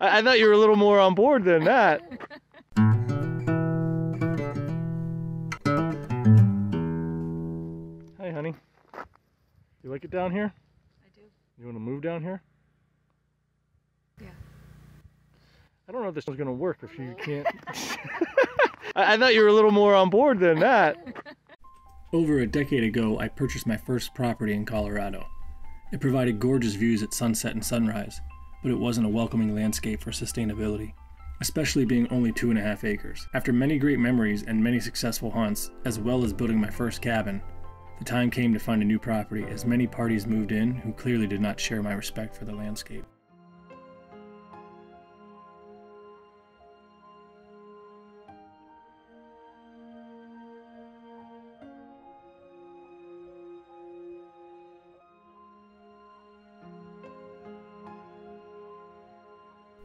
I thought you were a little more on board than that. Hi, honey. You like it down here? I do. You want to move down here? Yeah. I don't know if this one's going to work if you can't. I thought you were a little more on board than that. Over a decade ago, I purchased my first property in Colorado. It provided gorgeous views at sunset and sunrise, but it wasn't a welcoming landscape for sustainability, especially being only 2.5 acres. After many great memories and many successful hunts, as well as building my first cabin, the time came to find a new property as many parties moved in who clearly did not share my respect for the landscape.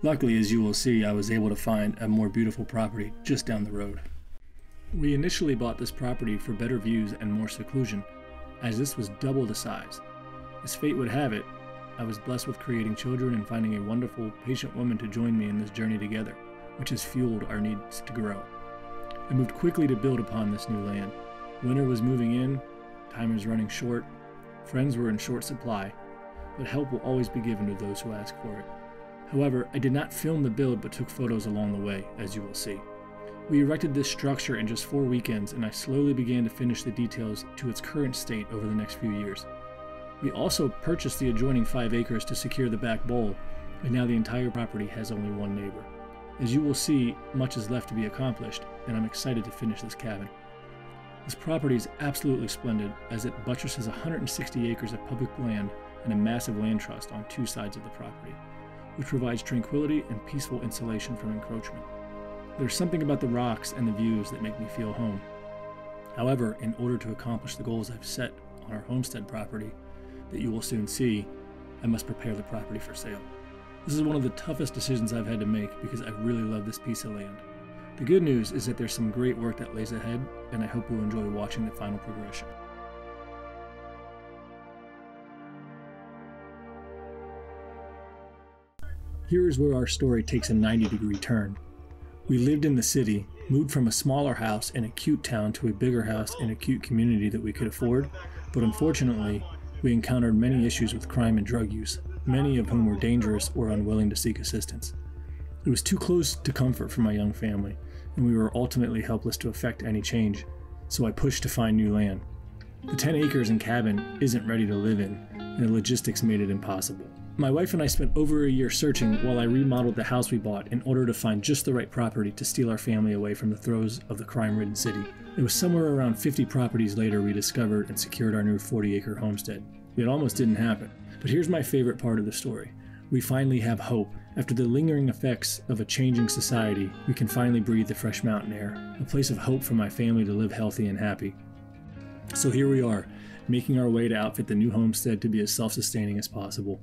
Luckily, as you will see, I was able to find a more beautiful property just down the road. We initially bought this property for better views and more seclusion, as this was double the size. As fate would have it, I was blessed with creating children and finding a wonderful, patient woman to join me in this journey together, which has fueled our needs to grow. I moved quickly to build upon this new land. Winter was moving in, time was running short, friends were in short supply, but help will always be given to those who ask for it. However, I did not film the build but took photos along the way, as you will see. We erected this structure in just 4 weekends, and I slowly began to finish the details to its current state over the next few years. We also purchased the adjoining 5 acres to secure the back bowl, and now the entire property has only one neighbor. As you will see, much is left to be accomplished, and I'm excited to finish this cabin. This property is absolutely splendid, as it buttresses 160 acres of public land and a massive land trust on 2 sides of the property, which provides tranquility and peaceful insulation from encroachment. There's something about the rocks and the views that make me feel home. However, in order to accomplish the goals I've set on our homestead property that you will soon see, I must prepare the property for sale. This is one of the toughest decisions I've had to make because I really love this piece of land. The good news is that there's some great work that lays ahead, and I hope you'll enjoy watching the final progression. Here is where our story takes a 90-degree turn. We lived in the city, moved from a smaller house in a cute town to a bigger house in a cute community that we could afford, but unfortunately, we encountered many issues with crime and drug use, many of whom were dangerous or unwilling to seek assistance. It was too close to comfort for my young family, and we were ultimately helpless to effect any change, so I pushed to find new land. The 10 acres and cabin isn't ready to live in, and the logistics made it impossible. My wife and I spent over a year searching while I remodeled the house we bought in order to find just the right property to steal our family away from the throes of the crime-ridden city. It was somewhere around 50 properties later we discovered and secured our new 40-acre homestead. It almost didn't happen, but here's my favorite part of the story. We finally have hope. After the lingering effects of a changing society, we can finally breathe the fresh mountain air, a place of hope for my family to live healthy and happy. So here we are, making our way to outfit the new homestead to be as self-sustaining as possible.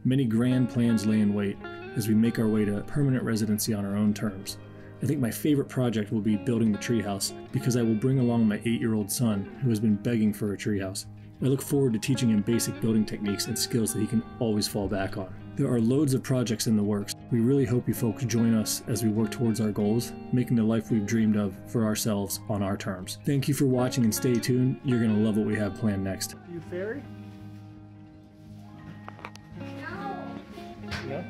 Many grand plans lay in wait as we make our way to permanent residency on our own terms. I think my favorite project will be building the treehouse because I will bring along my 8-year-old son who has been begging for a treehouse. I look forward to teaching him basic building techniques and skills that he can always fall back on. There are loads of projects in the works. We really hope you folks join us as we work towards our goals, making the life we've dreamed of for ourselves on our terms. Thank you for watching and stay tuned. You're going to love what we have planned next. You fairy? No.